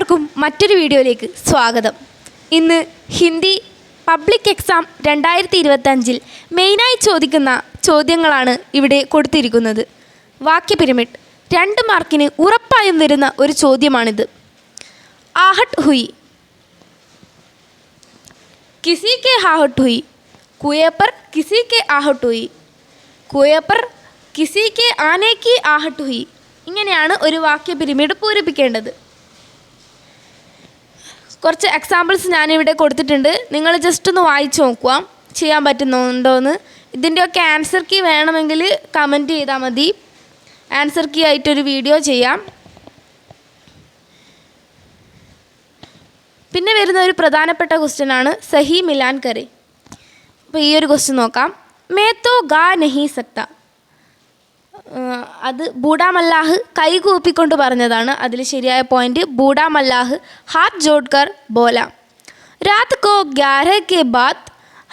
എല്ലാവർക്കും മറ്റൊരു വീഡിയോയിലേക്ക് സ്വാഗതം. ഇന്ന് ഹിന്ദി പബ്ലിക് എക്സാം 2025 മെയിനായി ചോദിക്കുന്ന ചോദ്യങ്ങളാണ് ഇവിടെ കൊടുത്തിരിക്കുന്നത്. വാക്യ പിരമിഡ് 2 മാർക്കിന് ഉറപ്പായും വരുന്ന ഒരു ചോദ്യമാണിത്. आहट हुई, किसी के आहट हुई, कुएं पर किसी के आहट हुई, कुएं पर किसी के आने की आहट हुई. ഇങ്ങനെയാണ് ഒരു വാക്യ പിരമിഡ് പൂരിപ്പിക്കേണ്ടത്. കുറച്ച് എക്സാമ്പിൾസ് ഞാനിവിടെ കൊടുത്തിട്ടുണ്ട്. നിങ്ങൾ ജസ്റ്റ് ഒന്ന് വായിച്ച് നോക്കുക, ചെയ്യാൻ പറ്റുന്നുണ്ടോയെന്ന്. ഇതിൻ്റെയൊക്കെ ആൻസർ കീ വേണമെങ്കിൽ കമൻറ്റ് ചെയ്താൽ മതി. ആൻസർ കീ ആയിട്ടൊരു വീഡിയോ ചെയ്യാം. പിന്നെ വരുന്ന ഒരു പ്രധാനപ്പെട്ട ക്വസ്റ്റ്യനാണ് സഹി മിലാൻ കരെ. അപ്പോൾ ഈ ഒരു ക്വസ്റ്റ്യൻ നോക്കാം. മേ തോ ഗാ നഹി സക്ത, അത് ബൂഡാ മല്ലാഹ് കൈകൂപ്പിക്കൊണ്ട് പറഞ്ഞതാണ്. അതിൽ ശരിയായ പോയിന്റ് ബൂഡാ മല്ലാഹ് ഹാത്ത് ജോഡ്കർ ബോല. രാത് കോ 11 के बाद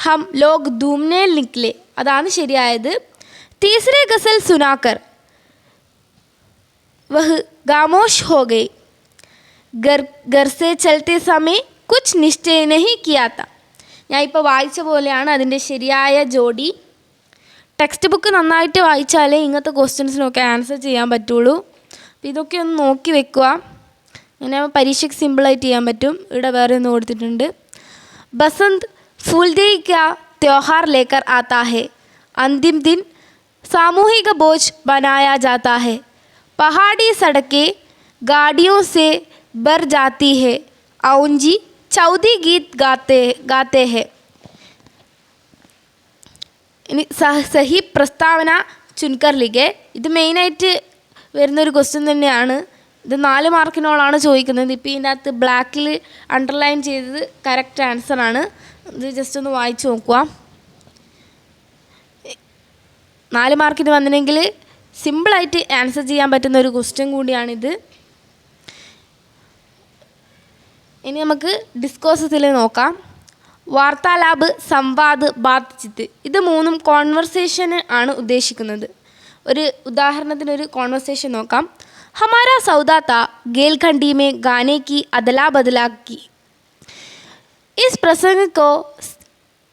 हम लोग घूमने निकले, അതാണ് ശരിയായത്. तीसरे गज़ल सुनाकर वह खामोश हो गए. घर से चलते समय कुछ निश्चय नहीं किया था. ഞാൻ ഇപ്പോൾ വായിച്ച പോലെയാണ് അതിൻ്റെ ശരിയായ ജോഡി. ടെക്സ്റ്റ് ബുക്ക് നന്നായിട്ട് വായിച്ചാലേ ഇങ്ങനത്തെ ക്വസ്റ്റ്യൻസിനൊക്കെ ആൻസർ ചെയ്യാൻ പറ്റുള്ളൂ. അപ്പോൾ ഇതൊക്കെ ഒന്ന് നോക്കി വെക്കുക, ഇങ്ങനെ പരീക്ഷയ്ക്ക് സിമ്പിളായിട്ട് ചെയ്യാൻ പറ്റും. ഇവിടെ വേറെ ഒന്ന് കൊടുത്തിട്ടുണ്ട്. ബസന്ത് ഫൂൽദേയ് കാ त्योहार लेकर आता है, अंतिम दिन सामूहिक बोझ बनाया जाता है, पहाड़ी सड़कें गाड़ियों से भर जाती है, औंजी चौधी गीत गाते हैं. ഇനി സഹി പ്രസ്താവന ചുൻകർ ലിഖെ. ഇത് മെയിനായിട്ട് വരുന്നൊരു ക്വസ്റ്റ്യൻ തന്നെയാണ്. ഇത് 4 മാർക്കിനോളാണ് ചോദിക്കുന്നത്. ഇപ്പോൾ ഇതിൻ്റെ അകത്ത് ബ്ലാക്കിൽ അണ്ടർലൈൻ ചെയ്തത് കറക്റ്റ് ആൻസറാണ്. ഇത് ജസ്റ്റ് ഒന്ന് വായിച്ച് നോക്കുക. 4 മാർക്കിന് വന്നില്ലെങ്കിൽ സിമ്പിളായിട്ട് ആൻസർ ചെയ്യാൻ പറ്റുന്ന ഒരു ക്വസ്റ്റ്യൻ കൂടിയാണിത്. ഇനി നമുക്ക് ഡിസ്കോസസിൽ നോക്കാം. വാർത്താലാപ്, സംവാദ്, ബാത്ചിത്ത്, ഇത് 3ഉം കോൺവെർസേഷന് ആണ് ഉദ്ദേശിക്കുന്നത്. ഒരു ഉദാഹരണത്തിനൊരു കോൺവെർസേഷൻ നോക്കാം. ഹമാരാ സൗദാ താ ഗേൽഖണ്ഡി മേ ഗാനെ കി അദലാ ബദലാ की. इस प्रसंग को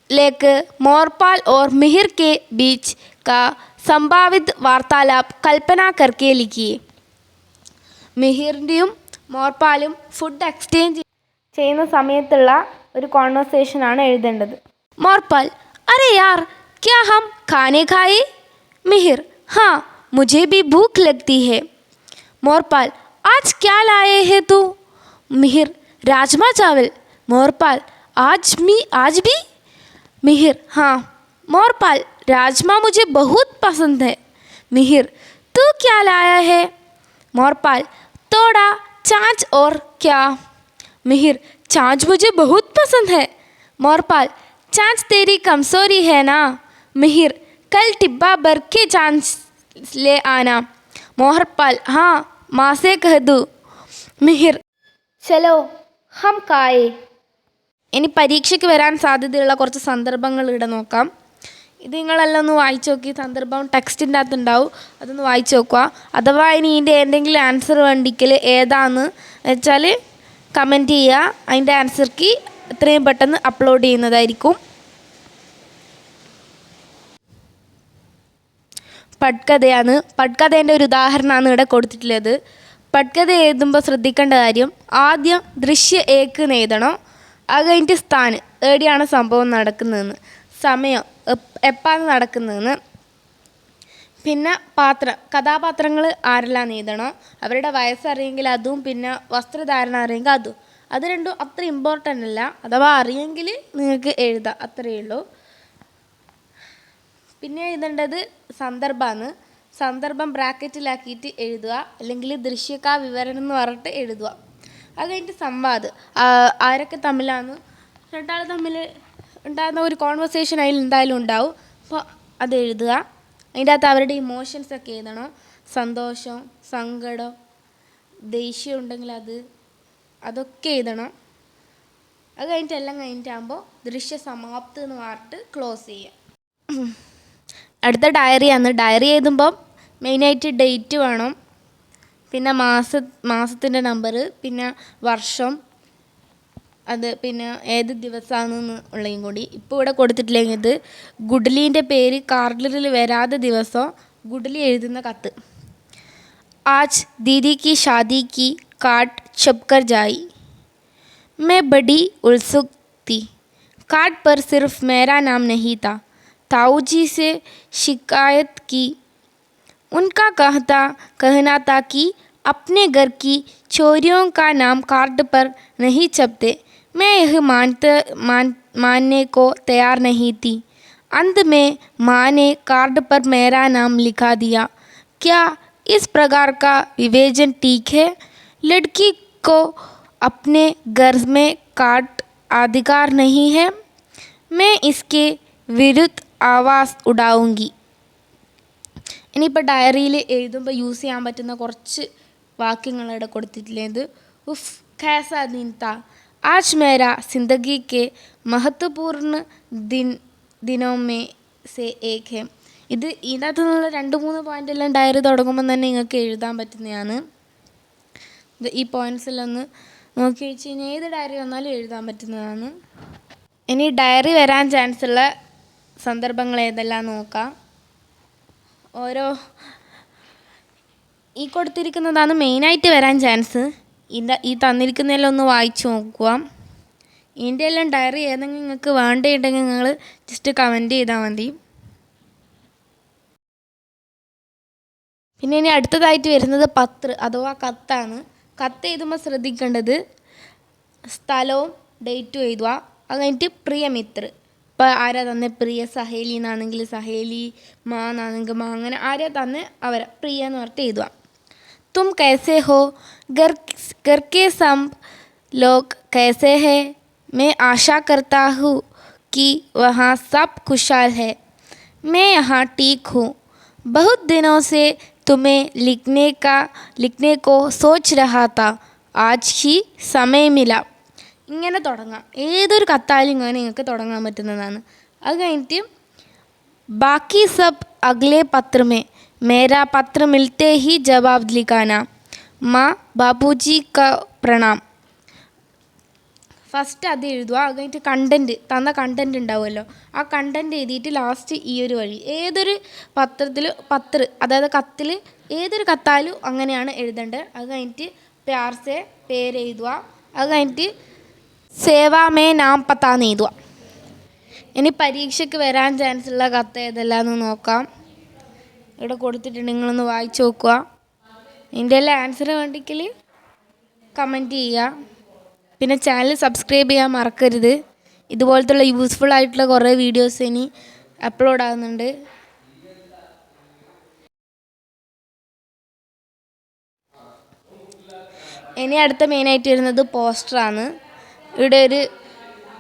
लेकर मोरपाल और मिहिर के बीच का संभावित वार्तालाप कल्पना करके लिखिए. മിഹിറിൻ്റെയും മോർപാലും ഫുഡ് എക്സ്ചേഞ്ച് ചെയ്യുന്ന സമയത്തുള്ള ഒരു കോൺവെർസേഷനാണ് എഴുതേണ്ടത്. മോർപാൽ, അരെ യാർ ക്യാ ഹം ഖാനെ ഖായേ? മിഹിർ, हाँ मुझे भी भूख लगती है. मोरपाल, आज क्या लाए है तू? मिहिर, राजमा चावल. मोरपाल, आज भी? मिहिर, हाँ. मोरपाल, राजमा मुझे बहुत पसंद है. मिहिर, तू क्या लाया है? मोरपाल, थोड़ा छाछ और क्या? मिहिर, छाछ मुझे बहुत पसंद है. मोरपाल, छाछ तेरी कमजोरी है ना? मिहिर, कल टिब्बा भर के छाछ ले आना. मोरपाल, हाँ माँ से कह दूँ. मिहिर, चलो हम खाए. ഇനി പരീക്ഷയ്ക്ക് വരാൻ സാധ്യതയുള്ള കുറച്ച് സന്ദർഭങ്ങൾ ഇവിടെ നോക്കാം. ഇത് നിങ്ങളെല്ലാം ഒന്ന് വായിച്ച് നോക്കി. സന്ദർഭം ടെക്സ്റ്റിൻ്റെ അകത്ത് ഉണ്ടാവും, അതൊന്ന് വായിച്ച് നോക്കുക. അഥവാ ഇനി ഇതിൻ്റെ എന്തെങ്കിലും ആൻസർ വേണ്ടിക്കൽ ഏതാണെന്ന് വെച്ചാൽ കമൻറ്റ് ചെയ്യുക. അതിൻ്റെ ആൻസർക്ക് എത്രയും പെട്ടെന്ന് അപ്ലോഡ് ചെയ്യുന്നതായിരിക്കും. പട്കഥയാണ്. പട്കഥേൻ്റെ ഒരു ഉദാഹരണമാണ് ഇവിടെ കൊടുത്തിട്ടുള്ളത്. പട്കഥ എഴുതുമ്പോൾ ശ്രദ്ധിക്കേണ്ട കാര്യം, ആദ്യം ദൃശ്യ ഏക്ക് എഴുതണം. അത് കഴിഞ്ഞിട്ട് സ്ഥാനം, എവിടെയാണ് സംഭവം നടക്കുന്നതെന്ന്, സമയം എപ്പാണ് നടക്കുന്നതെന്ന്, പിന്നെ കഥാപാത്രങ്ങൾ ആരെല്ലാം എഴുതണം, അവരുടെ വയസ്സറിയെങ്കിൽ അതും, പിന്നെ വസ്ത്രധാരണ അറിയെങ്കിൽ അതും. അത് രണ്ടും അത്ര ഇമ്പോർട്ടൻ്റ് അല്ല, അഥവാ അറിയെങ്കിൽ നിങ്ങൾക്ക് എഴുതാം, അത്രയേ ഉള്ളൂ. പിന്നെ എഴുതേണ്ടത് സന്ദർഭമാണ്. സന്ദർഭം ബ്രാക്കറ്റിലാക്കിയിട്ട് എഴുതുക, അല്ലെങ്കിൽ ദൃശ്യകാ വിവരണം എന്ന് പറഞ്ഞിട്ട് എഴുതുക. അത് കഴിഞ്ഞിട്ട് സംവാദ്, ആരൊക്കെ തമ്മിലാണ്, രണ്ടാൾ തമ്മിൽ ഉണ്ടാകുന്ന ഒരു കോൺവെർസേഷൻ അതിൽ എന്തായാലും ഉണ്ടാവും. അപ്പോൾ അത് എഴുതുക. അതിൻ്റെ അകത്ത് അവരുടെ ഇമോഷൻസൊക്കെ എഴുതണം. സന്തോഷം, സങ്കടം, ദേഷ്യം ഉണ്ടെങ്കിൽ അതൊക്കെ എഴുതണം. അത് കഴിഞ്ഞിട്ട് എല്ലാം കഴിഞ്ഞിട്ടാകുമ്പോൾ ദൃശ്യ സമാപ്തി എന്ന് പറഞ്ഞിട്ട് ക്ലോസ് ചെയ്യുക. അടുത്ത ഡയറിയാണ്. ഡയറി എഴുതുമ്പം മെയിനായിട്ട് ഡേറ്റ് വേണം, പിന്നെ മാസത്തിൻ്റെ നമ്പർ, പിന്നെ വർഷം, അത് പിന്നെ ഏത് ദിവസമാണെന്ന് ഉള്ളതും കൂടി. ഇപ്പോൾ ഇവിടെ കൊടുത്തിട്ടില്ലെങ്കിൽ ഇത് ഗുഡ്ലീൻ്റെ പേര് കാർഡിൽ വരാതെ ദിവസം ഗുഡ്ലി എഴുതുന്ന കത്ത്. ആജ് ദീദി की शादी की कार्ड छपकर जाई, मैं बड़ी उत्सुक थी। कार्ड पर सिर्फ मेरा नाम नहीं था। ताऊ जी से शिकायत की। उनका कहना था कि अपने घर की चोरियों का नाम कार्ड पर नहीं छपते। मैं यह मानने को तैयार नहीं थी। अंत में माँ ने कार्ड पर मेरा नाम लिखा दिया। क्या इस प्रकार का विवेचन ठीक है? लड़की को अपने घर में कार्ड अधिकार नहीं है। मैं इसके विरुद्ध आवाज़ उठाऊंगी. ഇനിയിപ്പോൾ ഡയറിയിൽ എഴുതുമ്പോൾ യൂസ് ചെയ്യാൻ പറ്റുന്ന കുറച്ച് വാക്യങ്ങളിവിടെ കൊടുത്തിട്ടില്ലേ. ഇത് ഉഫ് कैसा दिन था, आज मेरा ज़िंदगी के महत्वपूर्ण दिनों में से एक है. ഇത് ഇതിനകത്ത് നിന്നുള്ള 2-3 പോയിൻ്റെല്ലാം ഡയറി തുടങ്ങുമ്പോൾ തന്നെ നിങ്ങൾക്ക് എഴുതാൻ പറ്റുന്നതാണ്. ഇത് ഈ പോയിൻറ്റ്സെല്ലാം ഒന്ന് നോക്കി വെച്ച് കഴിഞ്ഞാൽ ഏത് ഡയറി വന്നാലും എഴുതാൻ പറ്റുന്നതാണ്. ഇനി ഡയറി വരാൻ ചാൻസ് ഉള്ള സന്ദർഭങ്ങൾ ഏതെല്ലാം നോക്കാം. ഈ കൊടുത്തിരിക്കുന്നതാണ് മെയിനായിട്ട് വരാൻ ചാൻസ്. ഈ തന്നിരിക്കുന്നതെല്ലാം ഒന്ന് വായിച്ച് നോക്കുക. ഇതിൻ്റെ എല്ലാം ഡയറി ഏതെങ്കിലും നിങ്ങൾക്ക് വേണ്ടിയിട്ടുണ്ടെങ്കിൽ നിങ്ങൾ ജസ്റ്റ് കമൻറ്റ് ചെയ്താൽ മതി. പിന്നെ ഇനി അടുത്തതായിട്ട് വരുന്നത് പത്ര അഥവാ കത്താണ്. കത്ത് എഴുതുമ്പോൾ ശ്രദ്ധിക്കേണ്ടത് സ്ഥലവും ഡേറ്റും എഴുതുക. അത് കഴിഞ്ഞിട്ട് പ്രിയ മിത്ര, ഇപ്പോൾ ആരാ തന്നെ പ്രിയ സഹേലി എന്നാണെങ്കിൽ സഹേലി, മാ എന്നാണെങ്കിൽ മാ, അങ്ങനെ ആരാ തന്നെ അവരെ പ്രിയ എന്ന് പറഞ്ഞിട്ട് എഴുതുക. तुम कैसे हो, घर के सब लोग कैसे हैं? मैं आशा करता हूँ कि वहाँ सब खुशहाल है. मैं यहाँ ठीक हूँ. बहुत दिनों से तुम्हें लिखने को सोच रहा था. आज ही समय मिला. ഇങ്ങനെ തുടങ്ങാം. ഏതൊരു കത്തായാലും ഇങ്ങനെ നിങ്ങൾക്ക് തുടങ്ങാൻ പറ്റുന്നതാണ്. അത് കഴിഞ്ഞിട്ട് ബാക്കി സബ് അഗ്ലേ പത്ര മേ मेरा पत्र मिलते ही जवाब लिखाना. माँ बाबूजी का प्रणाम. ഫസ്റ്റ് അത് എഴുതുക. അത് കഴിഞ്ഞിട്ട് തന്ന കണ്ടൻറ്റ് ഉണ്ടാവുമല്ലോ, ആ കണ്ടൻറ്റ് എഴുതിയിട്ട് ലാസ്റ്റ് ഈ ഒരു വഴി. ഏതൊരു അതായത് കത്തിൽ ഏതൊരു കത്തായാലും അങ്ങനെയാണ് എഴുതേണ്ടത്. അത് കഴിഞ്ഞിട്ട് പ്യാർസെ പേര് എഴുതുക. അത് കഴിഞ്ഞിട്ട് സേവാമേ നാം പത്താന്ന് എഴുതുക. ഇനി പരീക്ഷയ്ക്ക് വരാൻ ചാൻസ് ഉള്ള കത്ത് ഏതെല്ലാമെന്ന് നോക്കാം. ഇവിടെ കൊടുത്തിട്ടുണ്ട്, നിങ്ങളൊന്ന് വായിച്ച് നോക്കുക. ഇതിൻ്റെ എല്ലാം ആൻസർ വേണ്ടിക്കൽ കമൻറ്റ് ചെയ്യുക. പിന്നെ ചാനൽ സബ്സ്ക്രൈബ് ചെയ്യാൻ മറക്കരുത്. ഇതുപോലത്തുള്ള യൂസ്ഫുൾ ആയിട്ടുള്ള കുറേ വീഡിയോസ് ഇനി അപ്ലോഡ് ആകുന്നുണ്ട്. ഇനി അടുത്ത മെയിനായിട്ട് വരുന്നത് പോസ്റ്ററാണ്. ഇവിടെ ഒരു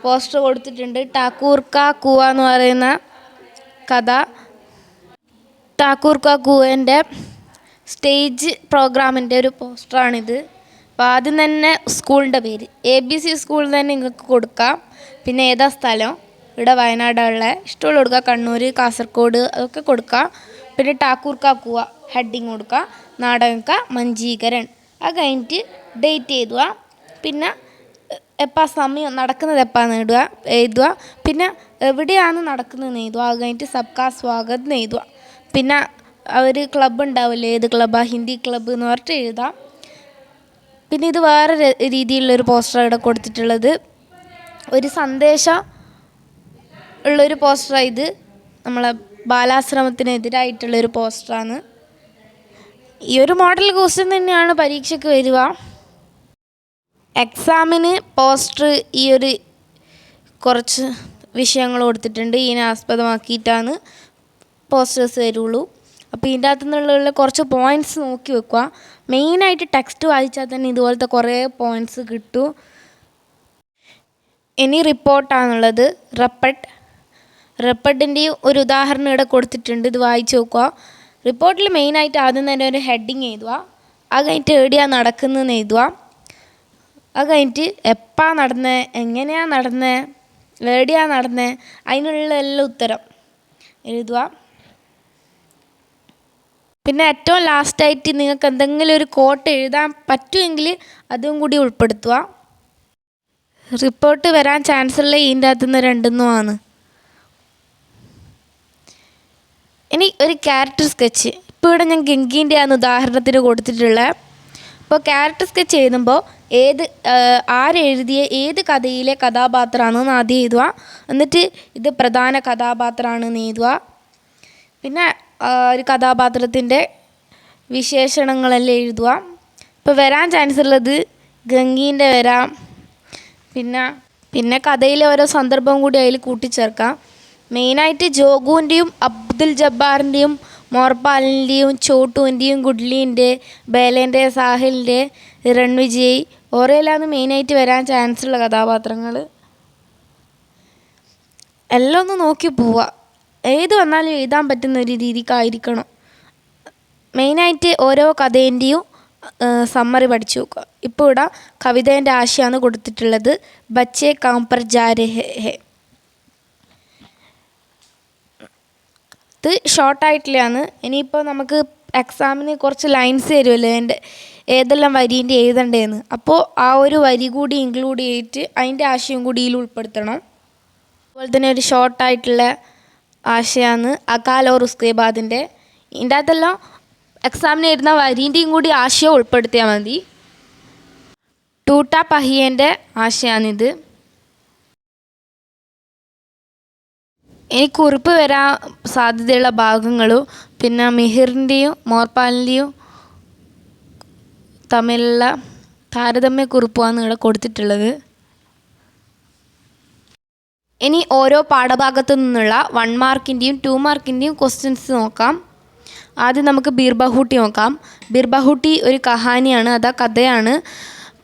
പോസ്റ്റർ കൊടുത്തിട്ടുണ്ട്. ഠാക്കൂർ കാ കുവ എന്ന് പറയുന്ന കഥ. ഠാക്കൂർ കാ കുവേൻ്റെ സ്റ്റേജ് പ്രോഗ്രാമിൻ്റെ ഒരു പോസ്റ്ററാണിത്. അപ്പോൾ ആദ്യം തന്നെ സ്കൂളിൻ്റെ പേര് ABC സ്കൂളിൽ തന്നെ നിങ്ങൾക്ക് കൊടുക്കാം. പിന്നെ ഏതാ സ്ഥലം, ഇവിടെ വയനാടുള്ള ഇഷ്ടമുള്ള കൊടുക്കുക, കണ്ണൂർ, കാസർഗോഡ് അതൊക്കെ കൊടുക്കുക. പിന്നെ ഠാക്കൂർ കാ കുവ ഹെഡിങ് കൊടുക്കുക. നാടകം കാ മഞ്ചീകരൺ. അത് കഴിഞ്ഞിട്ട് ഡേറ്റ് എഴുതുക. പിന്നെ സമയം നടക്കുന്നത് എപ്പോഴാണ് എഴുതുക. പിന്നെ എവിടെയാണ് നടക്കുന്നതെന്ന് എഴുതുക. അത് കഴിഞ്ഞിട്ട് സബ്കാ സ്വാഗത് എന്ന് എഴുതുക. പിന്നെ അവർ ക്ലബ്ബ് ഉണ്ടാവില്ലേ, ഏത് ക്ലബ്ബാണ്, ഹിന്ദി ക്ലബ്ബ് എന്ന് പറഞ്ഞിട്ട് എഴുതാം. പിന്നെ ഇത് വേറെ രീതിയിലുള്ളൊരു പോസ്റ്ററാണ് ഇവിടെ കൊടുത്തിട്ടുള്ളത്. ഒരു സന്ദേശം ഉള്ളൊരു പോസ്റ്ററാണ് ഇത്. നമ്മളെ ബാലാശ്രമത്തിനെതിരായിട്ടുള്ളൊരു പോസ്റ്ററാണ്. ഈ ഒരു മോഡൽ ക്വസ്റ്റ്യൻ തന്നെയാണ് പരീക്ഷയ്ക്ക് വരിക. എക്സാമിന് പോസ്റ്റർ ഈ ഒരു കുറച്ച് വിഷയങ്ങൾ കൊടുത്തിട്ടുണ്ട്. ഇതിനെ ആസ്പദമാക്കിയിട്ടാണ് പോസ്റ്റേഴ്സ് വരുള്ളൂ. അപ്പോൾ ഇതിൻ്റെ അകത്തു നിന്നുള്ള കുറച്ച് പോയിൻറ്റ്സ് നോക്കി വെക്കുക. മെയിനായിട്ട് ടെക്സ്റ്റ് വായിച്ചാൽ തന്നെ ഇതുപോലത്തെ കുറേ പോയിൻറ്റ്സ് കിട്ടും. ഇനി റിപ്പോർട്ടാണുള്ളത്. റെപ്പഡിൻ്റെ ഒരു ഉദാഹരണം ഇവിടെ കൊടുത്തിട്ടുണ്ട്. ഇത് വായിച്ച് നോക്കുക. റിപ്പോർട്ടിൽ മെയിനായിട്ട് ആദ്യം തന്നെ ഒരു ഹെഡിങ് എഴുതുക. അത് കഴിഞ്ഞിട്ട് എവിടെയാണ് നടക്കുന്നതെന്ന് എഴുതുക. അത് കഴിഞ്ഞിട്ട് എപ്പോഴാണ് നടന്നത്, എങ്ങനെയാണ് നടന്നത്, എവിടെയാണ് നടന്നത്, അതിനുള്ള എല്ലാ ഉത്തരം എഴുതുക. പിന്നെ ഏറ്റവും ലാസ്റ്റായിട്ട് നിങ്ങൾക്ക് എന്തെങ്കിലും ഒരു കോട്ട് എഴുതാൻ പറ്റുമെങ്കിൽ അതും കൂടി ഉൾപ്പെടുത്തുക. റിപ്പോർട്ട് വരാൻ ചാൻസ് ഉള്ള ഇതിൻ്റെ അകത്തുനിന്ന് രണ്ടെന്നുമാണ്. ഇനി ഒരു ക്യാരക്ടർ സ്കെച്ച്. ഇപ്പോൾ ഇവിടെ ഞാൻ ഗംഗീൻ്റെയാണ് ഉദാഹരണത്തിന് കൊടുത്തിട്ടുള്ളത്. അപ്പോൾ ക്യാരക്ടർ സ്കെച്ച് എഴുതുമ്പോൾ ആരെഴുതിയ ഏത് കഥയിലെ കഥാപാത്രമാണെന്ന് ആദ്യം എഴുതുക. എന്നിട്ട് ഇത് പ്രധാന കഥാപാത്രമാണെന്ന് എഴുതുക. പിന്നെ ഒരു കഥാപാത്രത്തിൻ്റെ വിശേഷണങ്ങളെല്ലാം എഴുതുക. ഇപ്പോൾ വരാൻ ചാൻസ് ഉള്ളത് ഗംഗീൻ്റെ വരാം. പിന്നെ കഥയിലെ ഓരോ സന്ദർഭം കൂടി അതിൽ കൂട്ടിച്ചേർക്കാം. മെയിനായിട്ട് ജോഗുവിൻ്റെയും അബ്ദുൽ ജബ്ബാറിൻ്റെയും മോർപാലിൻ്റെയും ചോട്ടുവിൻ്റെയും ഗുഡ്ലീൻ്റെ ബേലേൻ്റെ സാഹിലിൻ്റെ രൺവിജയ് ഓരോയിലാണ് മെയിനായിട്ട് വരാൻ ചാൻസ് ഉള്ള കഥാപാത്രങ്ങൾ. എല്ലാം ഒന്ന് നോക്കി പോവുക. ഏത് വന്നാലും എഴുതാൻ പറ്റുന്ന ഒരു രീതിക്കായിരിക്കണം. മെയിനായിട്ട് ഓരോ കഥേൻ്റെയും സമ്മറി പഠിച്ചു നോക്കുക. ഇപ്പോൾ ഇവിടെ കവിതേൻ്റെ ആശയമാണ് കൊടുത്തിട്ടുള്ളത്. ബച്ചേ കാം പർ ജാ രഹേ ഹെ. ഇത് ഷോർട്ടായിട്ടുള്ളതാണ്. ഇനിയിപ്പോൾ നമുക്ക് എക്സാമിന് കുറച്ച് ലൈൻസ് തരുമല്ലോ എൻ്റെ ഏതെല്ലാം വരീൻ്റെ എഴുതണ്ടേന്ന്. അപ്പോൾ ആ ഒരു വരി കൂടി ഇൻക്ലൂഡ് ചെയ്തിട്ട് അതിൻ്റെ ആശയം കൂടി ഇതിൽ ഉൾപ്പെടുത്തണം. അതുപോലെ തന്നെ ഒരു ഷോർട്ടായിട്ടുള്ള ആശയമാണ് അകാൽ ഓർ ഉസ്കെ ബാദിൻ്റെ. ഇതിൻ്റെ അകത്തെല്ലാം എക്സാമിന് എഴുതുന്ന വരീൻ്റെയും കൂടി ആശയം ഉൾപ്പെടുത്തിയാൽ മതി. ടൂട്ടാ പഹിയേൻ്റെ ആശയമാണിത്. ഇനി കുറിപ്പ് വരാൻ സാധ്യതയുള്ള ഭാഗങ്ങളും പിന്നെ മിഹിറിൻ്റെയും മോർപാലിൻ്റെയും തമ്മിലുള്ള താരതമ്യ കുറിപ്പാണ് ഇവിടെ കൊടുത്തിട്ടുള്ളത്. ഇനി ഓരോ പാഠഭാഗത്തു നിന്നുള്ള 1 മാർക്കിൻ്റെയും 2 മാർക്കിൻ്റെയും ക്വസ്റ്റ്യൻസ് നോക്കാം. ആദ്യം നമുക്ക് ബീർബഹൂട്ടി നോക്കാം. ബീർബഹൂട്ടി ഒരു കഹാനിയാണ്, അതാ കഥയാണ്.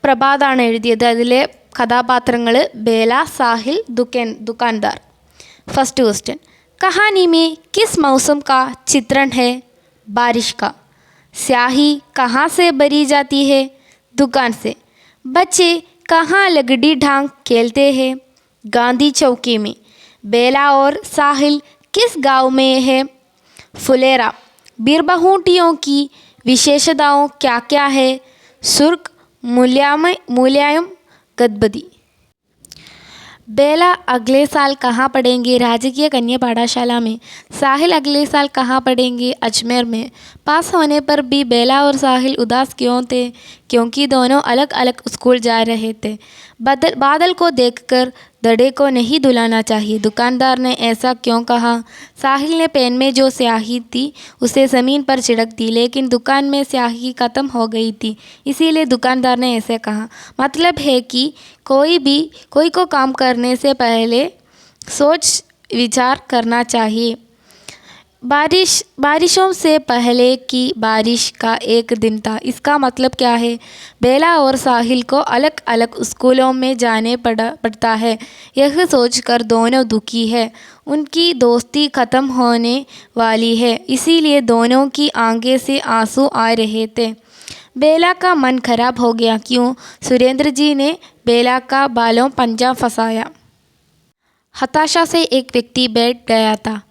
പ്രഭാതാണ് എഴുതിയത്. അതിലെ കഥാപാത്രങ്ങൾ ബേല, സാഹിൽ, ദുക്കാൻദാർ. फर्स्ट क्वेश्चन, कहानी में किस मौसम का चित्रण है? बारिश का. स्याही कहाँ से भरी जाती है? दुकान से. बच्चे कहाँ लगड़ी ढांग खेलते हैं? गांधी चौकी में. बेला और साहिल किस गांव में है? फुलेरा. बीरबहुटियों की विशेषताओं क्या क्या है? सुर्ख, मुलायम, गदबदी. बेला अगले साल कहाँ पढ़ेंगे? राजकीय कन्या पाठशाला में. साहिल अगले साल कहाँ पढ़ेंगे? अजमेर में. पास होने पर भी बेला और साहिल उदास क्यों थे? क्योंकि दोनों अलग अलग स्कूल जा रहे थे. बादल को देखकर दड़े को नहीं धुलाना चाहिए. दुकानदार ने ऐसा क्यों कहा? साहिल ने पेन में जो स्याही थी उसे ज़मीन पर छिड़क दी, लेकिन दुकान में स्याही ख़त्म हो गई थी, इसीलिए दुकानदार ने ऐसे कहा. मतलब है कि कोई को काम करने से पहले सोच विचार करना चाहिए. बारिशों से पहले की बारिश का एक दिन था. इसका मतलब क्या है? बेला और साहिल को अलग अलग स्कूलों में जाने पड़ता है. यह सोचकर दोनों दुखी है. उनकी दोस्ती ख़त्म होने वाली है, इसीलिए दोनों की आंखें से आंसू आ रहे थे. बेला का मन खराब हो गया. क्यों? सुरेंद्र जी ने बेला का बालों पंजा फंसाया. हताशा से एक व्यक्ति बैठ गया था.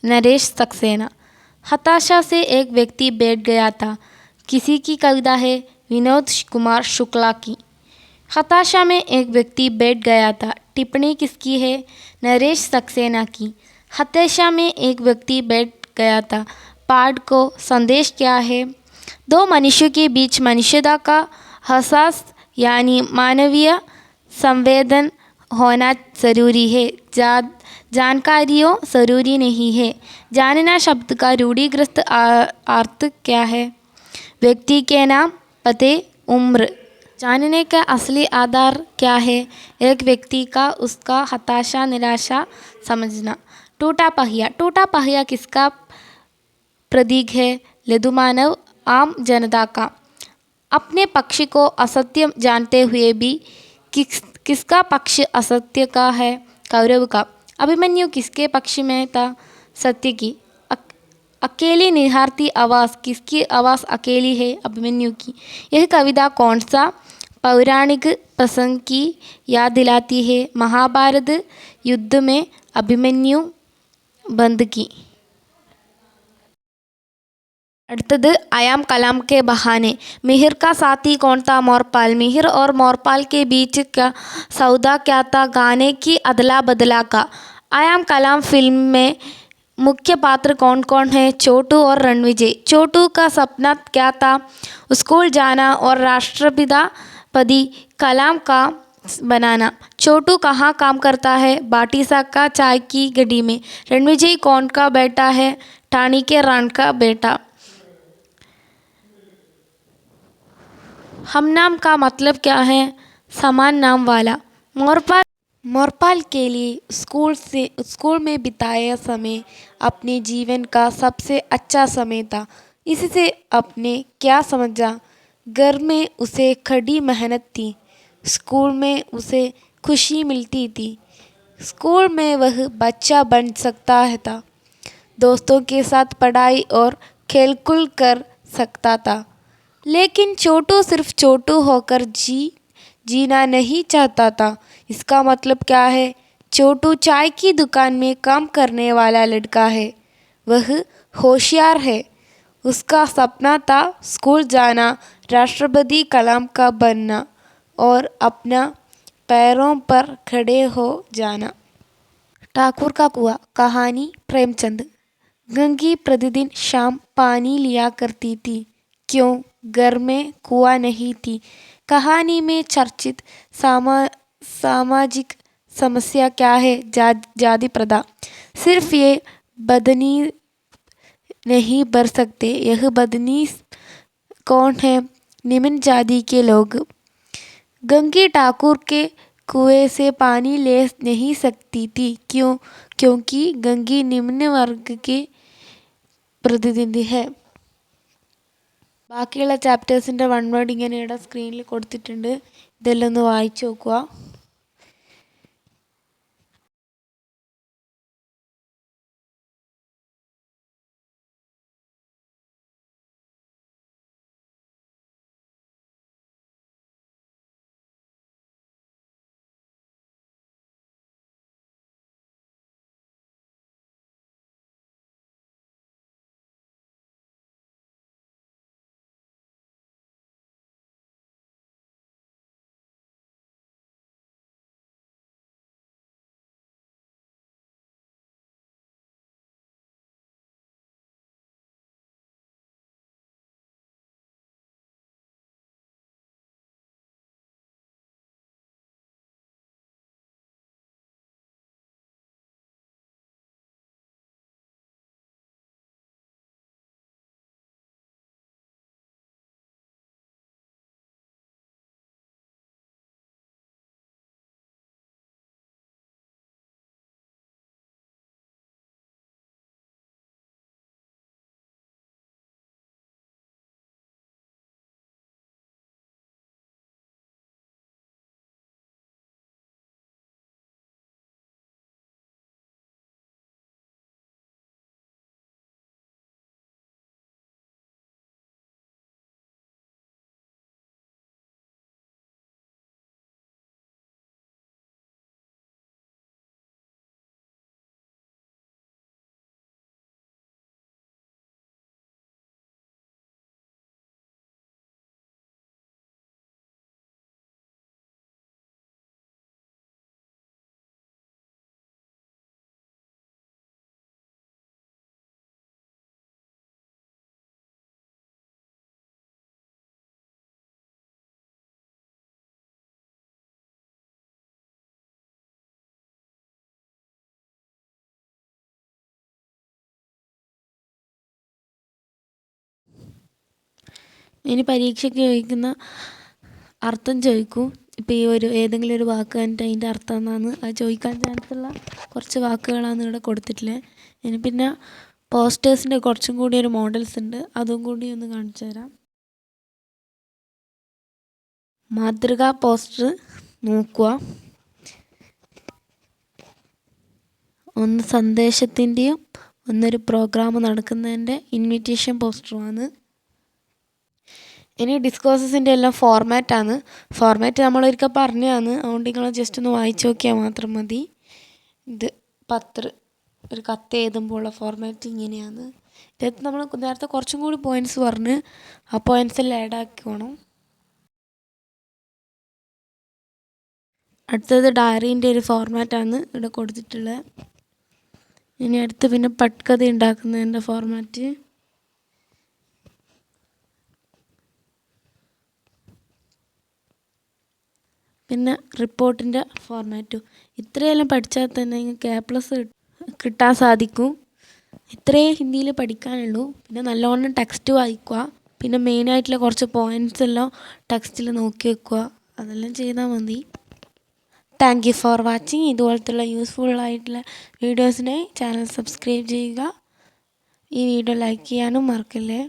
नरेश सक्सेना. हताशा से एक व्यक्ति बैठ गया था किसी की कविता है? विनोद कुमार शुक्ला की. हताशा में एक व्यक्ति बैठ गया था, टिप्पणी किसकी है? नरेश सक्सेना की. हताशा में एक व्यक्ति बैठ गया था, पाठ को संदेश क्या है? दो मनुष्यों के बीच मनुष्यता का एहसास यानी मानवीय संवेदन होना ज़रूरी है. जानकारियों ज़रूरी नहीं है. जानना शब्द का रूढ़िग्रस्त अर्थ क्या है? व्यक्ति के नाम, पते, उम्र. जानने का असली आधार क्या है? एक व्यक्ति का उसका हताशा निराशा समझना. टूटा पहिया. टूटा पहिया किसका प्रतीक है? लघुमानव, आम जनता का. अपने पक्ष को असत्य जानते हुए भी किसका पक्ष असत्य का है? कौरव का. अभिमन्यु किसके पक्ष में था? सत्य की. अकेली निहारती आवाज़. किसकी आवाज़ अकेली है? अभिमन्यु की. यह कविता कौन सा पौराणिक प्रसंग की याद दिलाती है? महाभारत युद्ध में अभिमन्यु बंद की. അടുത്തത് അയാം कलाम के बहाने। मिहिर का साथी कौन था? मोरपाल। मिहिर और मोरपाल के बीच का सौदा क्या था? गाने की अदला बदला का। आयाम कलाम फिल्म में मुख्य पात्र कौन कौन है? छोटू और रणविजय। छोटू का सपना क्या था? स्कूल जाना और राष्ट्रपिता पति कलाम का बनाना। छोटू कहाँ काम करता है? बाटीसा का चाय की गड्डी में। रणविजय कौन का बेटा है? ठाणी के राण का बेटा। हम नाम का मतलब क्या है? समान नाम वाला। मोरपाल के लिए स्कूल में बिताया समय अपने जीवन का सबसे अच्छा समय था। इससे अपने क्या समझा? घर में उसे कड़ी मेहनत थी, स्कूल में उसे खुशी मिलती थी। स्कूल में वह बच्चा बन सकता था, दोस्तों के साथ पढ़ाई और खेलकूद कर सकता था। लेकिन छोटू सिर्फ छोटू होकर जीना नहीं चाहता था। इसका मतलब क्या है? छोटू चाय की दुकान में काम करने वाला लड़का है। वह होशियार है। उसका सपना था स्कूल जाना, राष्ट्रपति कलाम का बनना और अपना पैरों पर खड़े हो जाना। ठाकुर का कुआं। कहानी प्रेमचंद। गंगी प्रतिदिन शाम पानी लिया करती थी। क्यों? घर में कुआं नहीं थी। कहानी में चर्चित सामाजिक समस्या क्या है? जाति प्रथा। सिर्फ ये बदनी नहीं बर सकते। यह बदनी कौन है? निम्न जाति के लोग। गंगी ठाकुर के कुएं से पानी ले नहीं सकती थी। क्यों? क्योंकि गंगी निम्न वर्ग की പ്രതിനിധി है। ബാക്കിയുള്ള ചാപ്റ്റേഴ്സിൻ്റെ വൺ വേർഡ് ഇങ്ങനെ ഇവിടെ സ്ക്രീനിൽ കൊടുത്തിട്ടുണ്ട്. ഇതെല്ലാം ഒന്ന് വായിച്ചു നോക്കുക. ഇനി പരീക്ഷയ്ക്ക് ചോദിക്കുന്ന അർത്ഥം ചോദിക്കും. ഇപ്പോൾ ഈ ഏതെങ്കിലും ഒരു വാക്ക് കണ്ടിട്ട് അതിൻ്റെ അർത്ഥം എന്നാണ് അത് ചോദിക്കാൻ ചാൻസുള്ള കുറച്ച് വാക്കുകളാണ് ഇവിടെ കൊടുത്തിട്ടുള്ളത്. ഇനി പിന്നെ പോസ്റ്റേഴ്സിൻ്റെ കുറച്ചും കൂടി ഒരു മോഡൽസ് ഉണ്ട്, അതും കൂടി ഒന്ന് കാണിച്ചു തരാം. മാതൃകാ പോസ്റ്റർ നോക്കുക. ഒന്ന് സന്ദേശത്തിൻ്റെയും ഒന്നൊരു പ്രോഗ്രാം നടക്കുന്നതിൻ്റെ ഇൻവിറ്റേഷൻ പോസ്റ്ററുമാണ്. ഇനി ഡിസ്കോഴ്സസിൻ്റെ എല്ലാം ഫോർമാറ്റാണ്. ഫോർമാറ്റ് നമ്മളൊരിക്കൽ പറഞ്ഞതാണ്, അതുകൊണ്ട് നിങ്ങൾ ജസ്റ്റ് ഒന്ന് വായിച്ചു നോക്കിയാൽ മാത്രം മതി. ഇത് ഒരു കത്ത് എഴുതുമ്പോഴുള്ള ഫോർമാറ്റ് ഇങ്ങനെയാണ്. ഇതിനകത്ത് നമ്മൾ നേരത്തെ കുറച്ചും കൂടി പോയിൻറ്റ്സ് പറഞ്ഞ് ആ പോയിൻറ്റ്സ് എല്ലാം ആഡ് ആക്കണം. അടുത്തത് ഡയറീൻ്റെ ഒരു ഫോർമാറ്റാണ് ഇവിടെ കൊടുത്തിട്ടുള്ളത്. ഇനി അടുത്ത് പിന്നെ പട്കഥ ഉണ്ടാക്കുന്നതിൻ്റെ ഫോർമാറ്റ്. പിന്നെ റിപ്പോർട്ടിൻ്റെ ഫോർമാറ്റും. ഇത്രയെല്ലാം പഠിച്ചാൽ തന്നെ നിങ്ങൾക്ക് A+ കിട്ടാൻ സാധിക്കും. ഇത്രയേ ഹിന്ദിയിൽ പഠിക്കാനുള്ളൂ. പിന്നെ നല്ലോണം ടെക്സ്റ്റ് വായിക്കുക. പിന്നെ മെയിനായിട്ടുള്ള കുറച്ച് പോയിൻറ്റ്സ് എല്ലാം ടെക്സ്റ്റിൽ നോക്കി വെക്കുക. അതെല്ലാം ചെയ്താൽ മതി. Thank you for watching. ഇതുപോലത്തുള്ള യൂസ്ഫുള്ളായിട്ടുള്ള വീഡിയോസിനായി ചാനൽ സബ്സ്ക്രൈബ് ചെയ്യുക. ഈ വീഡിയോ ലൈക്ക് ചെയ്യാനും മറക്കല്ലേ.